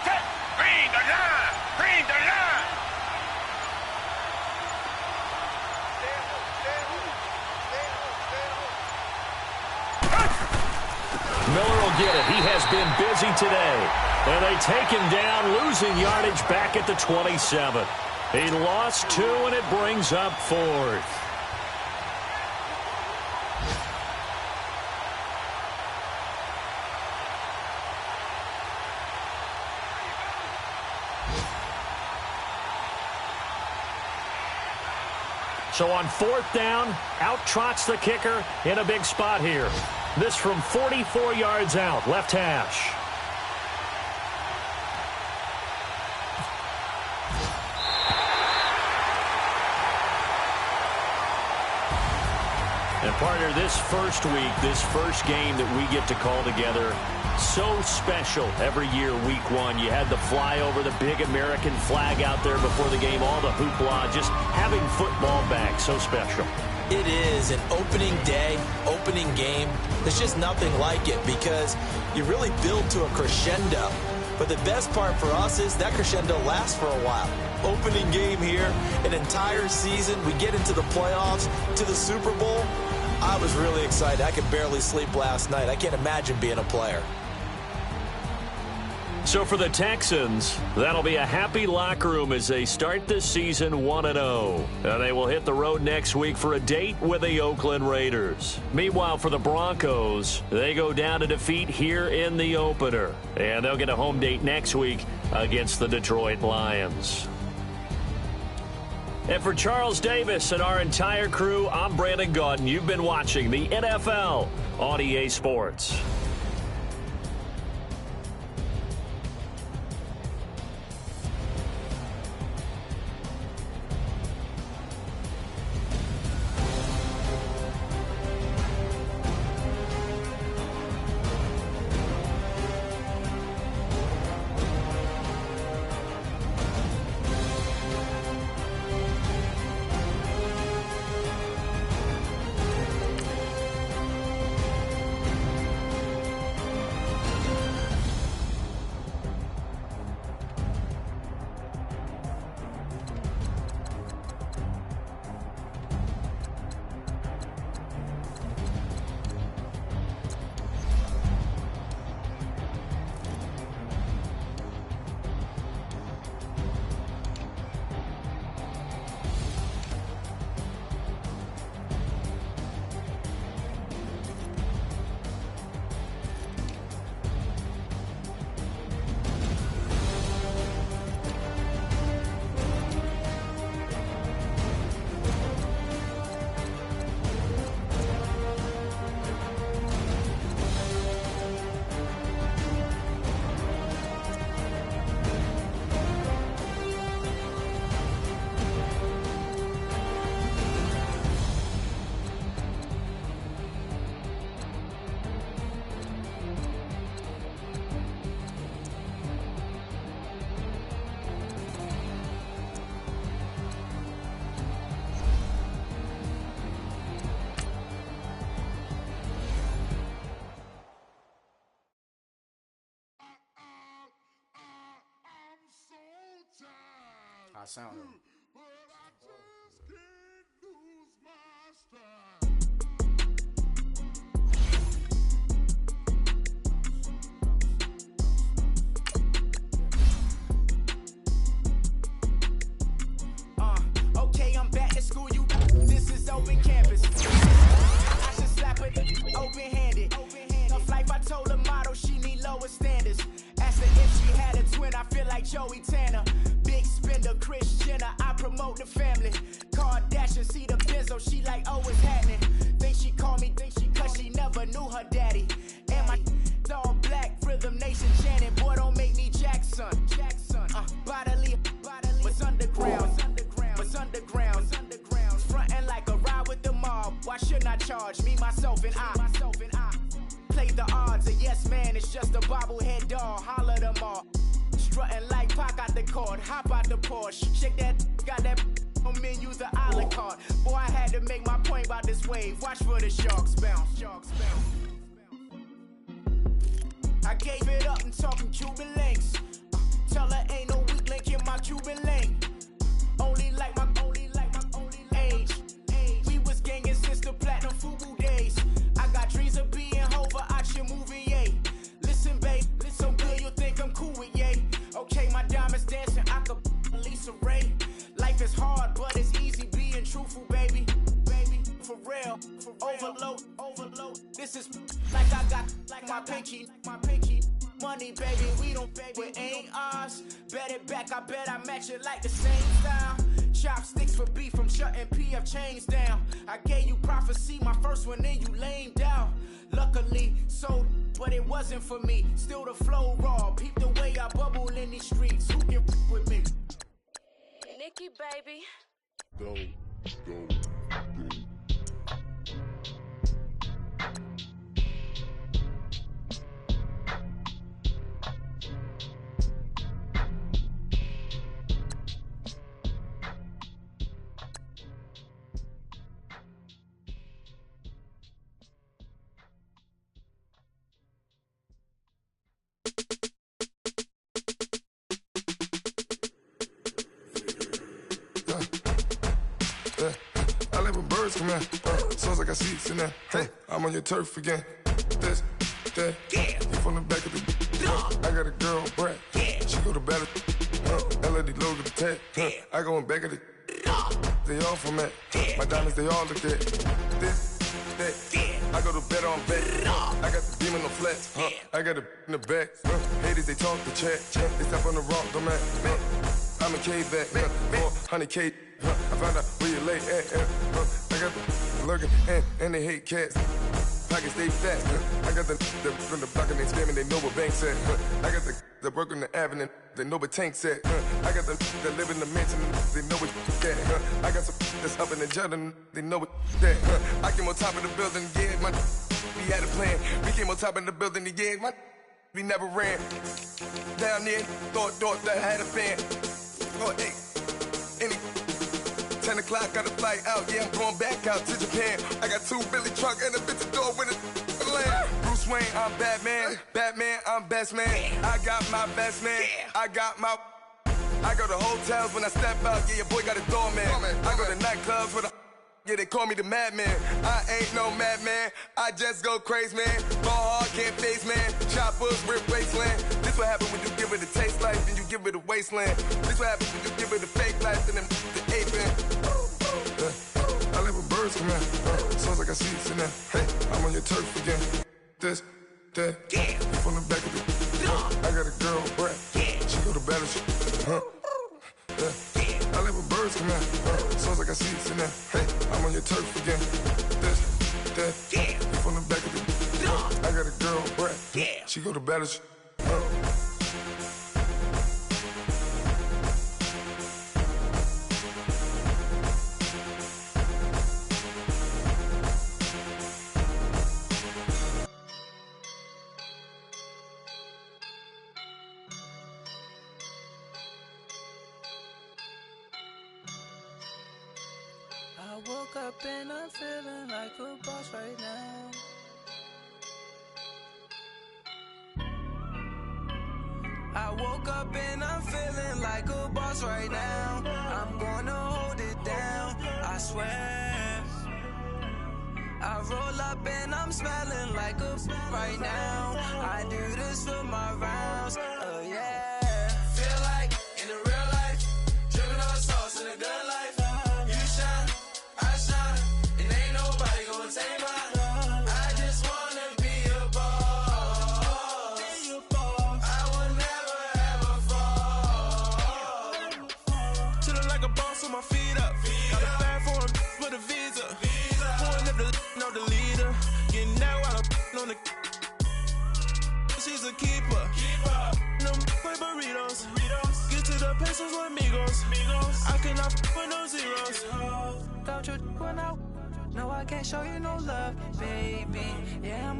Bring the line. Bring the line. Miller will get it. He has been busy today. And they take him down, losing yardage back at the 27. He lost 2, and it brings up 4th. So on 4th down, out trots the kicker in a big spot here. This from 44 yards out, left hash. And partner, this first week, this first game that we get to call together, so special every year, week 1. You had the flyover, the big American flag out there before the game, all the hoopla, just having football back, so special. It is an opening day, opening game. There's just nothing like it because you really build to a crescendo. But the best part for us is that crescendo lasts for a while. Opening game here, an entire season. We get into the playoffs, to the Super Bowl. I was really excited. I could barely sleep last night. I can't imagine being a player. So for the Texans, that'll be a happy locker room as they start this season 1-0. And they will hit the road next week for a date with the Oakland Raiders. Meanwhile, for the Broncos, they go down to defeat here in the opener. And they'll get a home date next week against the Detroit Lions. And for Charles Davis and our entire crew, I'm Brandon Gaudin. You've been watching the NFL on EA Sports. sound. Okay, I'm back to school, this is open campus. I should slap it open-handed. Tough life, I told her motto, she need lower standards. Asked her if she had a twin, I feel like Joey Tanner. Big spender, Kris Jenner, I promote the family. Kardashian, see the benzo, she like, oh, it's happening. Think she called me, cause she never knew her daddy. And my all black, Rhythm Nation chanting, boy, don't make me Jackson. Bodily, what's underground? What's underground? Frontin' like a ride with the mob. Why shouldn't I charge me, myself, and I? Play the odds, a yes man, it's just a bobblehead doll. Holler them all. Strutting like Pac out the court, hop out the Porsche. Shake that, got that on menu, the a la carte. Boy, I had to make my point about this wave. Watch for the sharks bounce. I gave it up and talking Cuban links. Tell her ain't no weak link in my Cuban link. Only like my age. We was gangin' since the platinum FUBU days. I got dreams of being Hova out your movie, yay. Listen, babe, so good you'll think I'm cool with yay. Okay, my diamonds dancing, I could Lisa Ray. Life is hard, but it's easy being truthful, baby. For real. Overload. This is like I got like my pinky. Money, baby, we don't pay, it ain't ours. Bet it back, I bet I match it like the same style. Chopsticks for beef from shutting PF chains down. I gave you prophecy, my first one, then you lamed out. Luckily, sold, but it wasn't for me. Still the flow raw, peep the way I bubble in these streets. Who can with me? Nikki, baby. Go. I like when birds come in. Sounds like I got seats in there. Hey, I'm on your turf again. This, that, you from the back of the. I got a girl, Brad. She go to battle. LED logo the tag. I go in back of the. They all from that. My diamonds, they all look that. This, that. I go to bed on bed. I got the demon on flats. I got it in the back. Haters, they talk the chat. They step on the rock, don't man. I'm a cave back. 400K. I found out where you lay at. I got the lurking and they hate cats. Pockets stay fat. I got the from the block and they scamming, they know what banks at. I got the work on the avenue, they know what tanks at. I got the that live in the mansion, they know what at. I got some that's up in the jungle, they know what that. I came on top of the building, yeah, we had a plan. We came on top of the building, yeah, we never ran. Down there, thought that I had a fan. Oh, hey, any 10 o'clock, got a flight out, yeah, I'm going back out to Japan. I got 2 Billy truck and a bitch door with a land. Bruce Wayne, I'm Batman, I'm best man. I got my best man, I go to hotels when I step out, yeah, your boy got a doorman. I go to nightclubs with a, yeah, they call me the madman. I ain't no madman, I just go crazy, man. Ball hard, can't face, man. Choppers, rip wasteland. This what happen when you give it a taste life, then you give it a wasteland. This what happens when you give it a fake life, and then the aping. I like when birds come in. Sounds like I see seats in there. Hey, I'm on your turf again. This, that, you from the back of the. I got a girl, Brad. She go to battle. I like when birds come in. Sounds like I see seats in there. Hey, I'm on your turf again. This, that, you from the back of the. I got a girl, Brad. She go to battle. I woke up and I'm feeling like a boss right now. I woke up and I'm feeling like a boss. boss right now. I'm gonna hold it down, I swear. I roll up and I'm smelling like a right now. I do this for my rounds, oh yeah. Feel like in the real life, dripping on sauce in the good life. You shine, I shine, and ain't nobody gonna take mine. I just wanna be a boss. I will never ever fall. Chillin' like a boss with my feet up. Got a bag for him with a visa. Pulling up the know the leader. Getting that while I'm on the. She's a keeper. No play burritos. Get to the pesos with amigos. I cannot with no zeros. Don't you run out? No, I can't show you no love, baby. Yeah,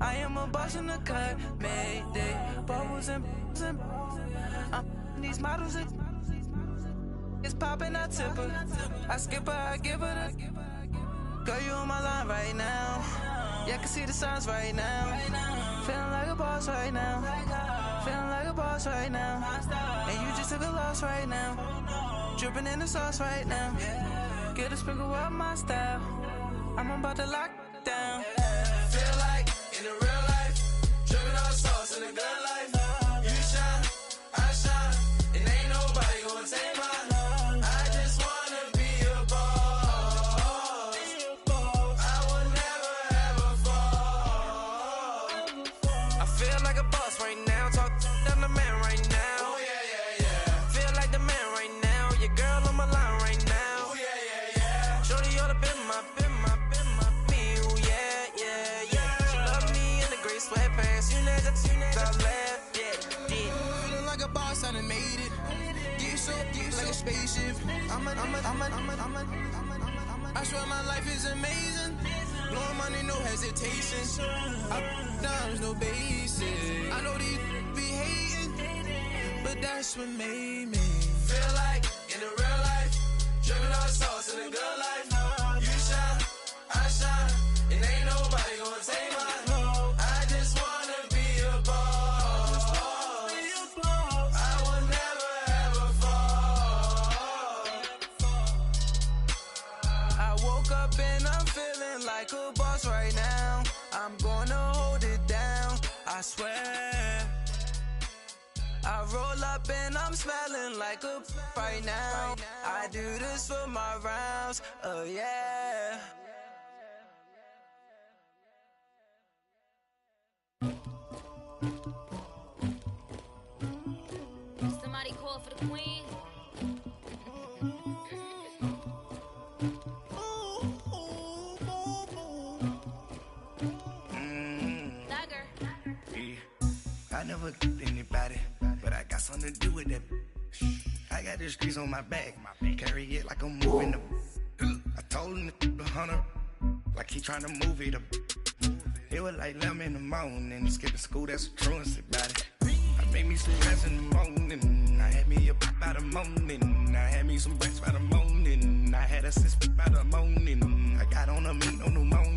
I am a boss in the cut, mayday. Bubbles and these models it's popping, I tip her. I skip her, I give her the. Girl, you on my line right now. Yeah, I can see the signs right now. Feeling like a boss right now. Feeling like a boss right now. And you just took a loss right now. Dripping in the sauce right now. Get a sprinkle up my style. I'm about to lock down. Feel like in the real life, dripping on sauce in the good life. You shine, I shine, and ain't nobody gonna take mine. I just wanna be a boss. I will never ever fall. I feel like a boss right now. Talk down the man right now. Oh yeah. Feel like the man right now. Your girl on my line right now. Oh yeah. Shorty oughta been my me. Ooh yeah. She love me in the gray sweatpants. You know that left, yeah. Feeling like a boss, I done made it. Get so like a spaceship. I swear my life is amazing. Blowing money, no hesitation. Up, downs, no basic. I know these be hating, but that's what made me. Feel like in the real life, dripping on sauce in the good life. You shine, I shine, and ain't nobody gonna take mine. I just wanna be a boss. I will never ever fall. I woke up and I'm feeling like a boss right now. I'm gonna hold it down, I swear. I roll up and I'm smelling like a right now. I do this for my rounds, oh yeah. Somebody call for the queen. Thugger. I never anybody, but I got something to do with that. I got the streets on my back, carry it like I'm moving the. I told him to 100, like he trying to move it up. It was like 11 in the morning, skipping school, that's a truancy about it. I made me some rest in the morning, I had me a pop by the morning, I had me some breaks by the morning, I had a six by the morning, I got on a meat on the morning.